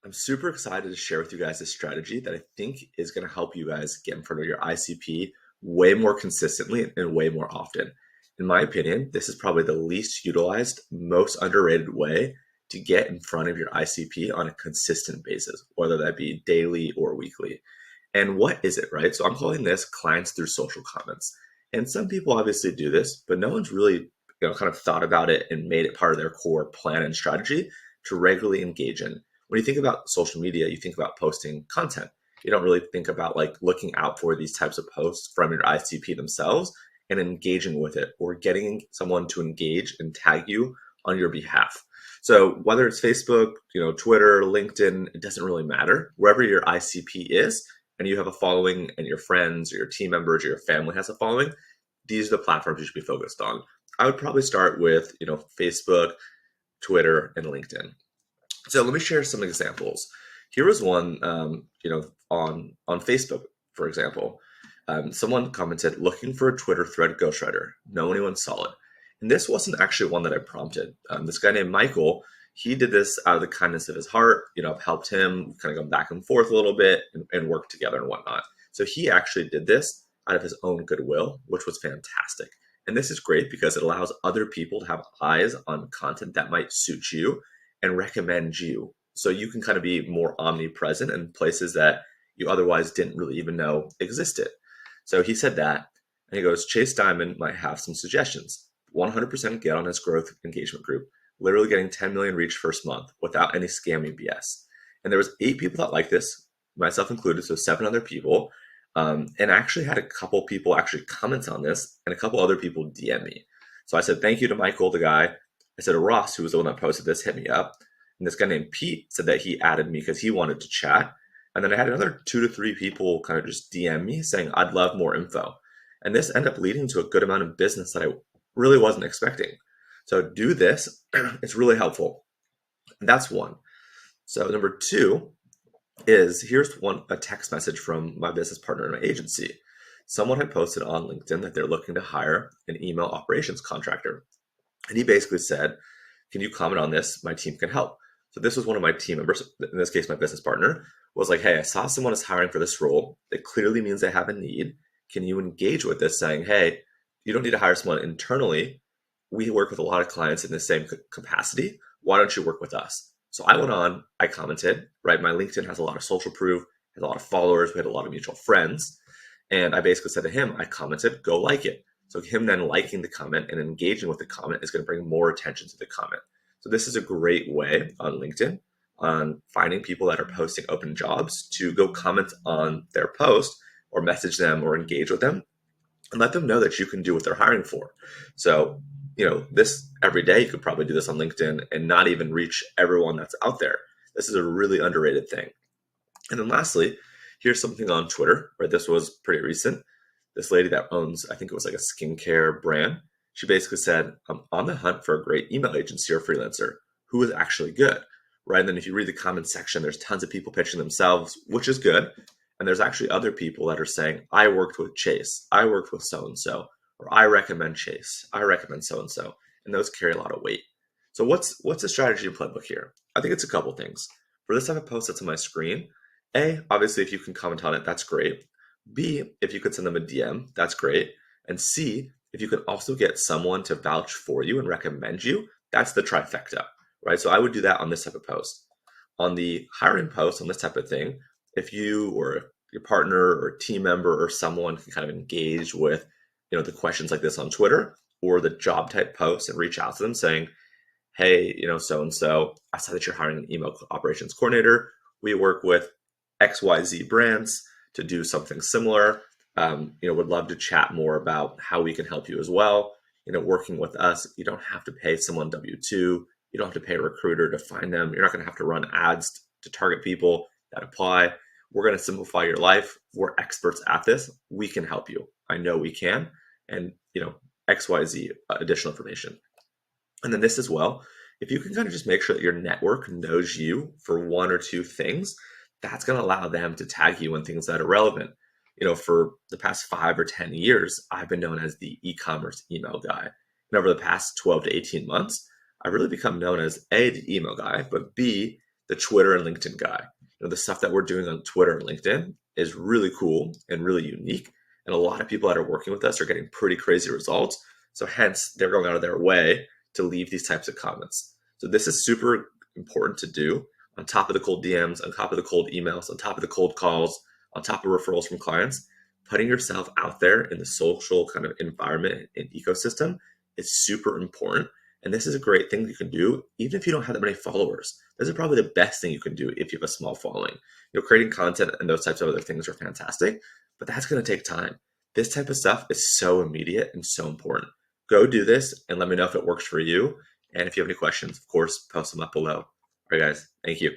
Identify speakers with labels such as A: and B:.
A: I'm super excited to share with you guys this strategy that I think is going to help you guys get in front of your ICP way more consistently and way more often. In my opinion, this is probably the least utilized, most underrated way to get in front of your ICP on a consistent basis, whether that be daily or weekly. And what is it, right? So I'm calling this clients through social comments. And some people obviously do this, but no one's really, kind of thought about it and made it part of their core plan and strategy to regularly engage in. When you think about social media, you think about posting content. You don't really think about like looking out for these types of posts from your ICP themselves and engaging with it or getting someone to engage and tag you on your behalf. So whether it's Facebook, Twitter, LinkedIn, it doesn't really matter. Wherever your ICP is and you have a following and your friends or your team members or your family has a following, these are the platforms you should be focused on. I would probably start with, Facebook, Twitter, and LinkedIn. So let me share some examples. Here was one, on Facebook, for example. Someone commented, looking for a Twitter thread ghostwriter. Know anyone solid? And this wasn't actually one that I prompted. This guy named Michael, he did this out of the kindness of his heart. I've helped him kind of go back and forth a little bit and work together and whatnot. So he actually did this out of his own goodwill, which was fantastic. And this is great because it allows other people to have eyes on content that might suit you and recommend you. So you can kind of be more omnipresent in places that you otherwise didn't really even know existed. So he said that, and he goes, Chase Diamond might have some suggestions. 100% get on his growth engagement group, literally getting 10 million reach first month without any scammy BS. And there was 8 people that liked this, myself included, so 7 other people. And I actually had a couple people actually comment on this and a couple other people DM me. So I said, thank you to Michael, the guy. I said, Ross, who was the one that posted this, hit me up. And this guy named Pete said that he added me because he wanted to chat. And then I had another 2 to 3 people kind of just DM me saying, I'd love more info. And this ended up leading to a good amount of business that I really wasn't expecting. So do this. It's really helpful. And that's one. So number 2 is here's a text message from my business partner in my agency. Someone had posted on LinkedIn that they're looking to hire an email operations contractor. And he basically said, can you comment on this? My team can help. So this was one of my team members, in this case, my business partner, was like, hey, I saw someone is hiring for this role. It clearly means they have a need. Can you engage with this saying, hey, you don't need to hire someone internally. We work with a lot of clients in the same capacity. Why don't you work with us? So I went on, I commented, right? My LinkedIn has a lot of social proof, has a lot of followers. We had a lot of mutual friends. And I basically said to him, I commented, go like it. So him then liking the comment and engaging with the comment is going to bring more attention to the comment. So this is a great way on LinkedIn on finding people that are posting open jobs to go comment on their post or message them or engage with them and let them know that you can do what they're hiring for. So, this every day, you could probably do this on LinkedIn and not even reach everyone that's out there. This is a really underrated thing. And then lastly, here's something on Twitter, right? This was pretty recent. This lady that owns, I think it was like a skincare brand, she basically said, I'm on the hunt for a great email agency or freelancer who is actually good, right? And then if you read the comment section, there's tons of people pitching themselves, which is good. And there's actually other people that are saying, I worked with Chase, I worked with so-and-so, or I recommend Chase, I recommend so-and-so. And those carry a lot of weight. So what's the strategy and playbook here? I think it's a couple things. For this type of post that's on my screen, A, obviously, if you can comment on it, that's great. B, if you could send them a DM, that's great. And C, if you can also get someone to vouch for you and recommend you, that's the trifecta, right? So I would do that on this type of post. On the hiring post, on this type of thing, if you or your partner or team member or someone can kind of engage with, the questions like this on Twitter or the job type posts and reach out to them saying, hey, so and so, I saw that you're hiring an email operations coordinator. We work with XYZ brands to do something similar. Would love to chat more about how we can help you as well. Working with us, you don't have to pay someone W-2. You don't have to pay a recruiter to find them. You're not going to have to run ads to target people that apply. We're going to simplify your life. We're experts at this. We can help you. I know we can. And, XYZ additional information. And then this as well, if you can kind of just make sure that your network knows you for 1 or 2 things, that's going to allow them to tag you in things that are relevant. For the past 5 or 10 years, I've been known as the e-commerce email guy. And over the past 12 to 18 months, I've really become known as A, the email guy, but B, the Twitter and LinkedIn guy. The stuff that we're doing on Twitter and LinkedIn is really cool and really unique. And a lot of people that are working with us are getting pretty crazy results. So hence, they're going out of their way to leave these types of comments. So this is super important to do on top of the cold DMs, on top of the cold emails, on top of the cold calls, on top of referrals from clients. Putting yourself out there in the social kind of environment and ecosystem is super important. And this is a great thing you can do, even if you don't have that many followers. This is probably the best thing you can do if you have a small following. Creating content and those types of other things are fantastic, but that's going to take time. This type of stuff is so immediate and so important. Go do this and let me know if it works for you. And if you have any questions, of course, post them up below. All right, guys, thank you.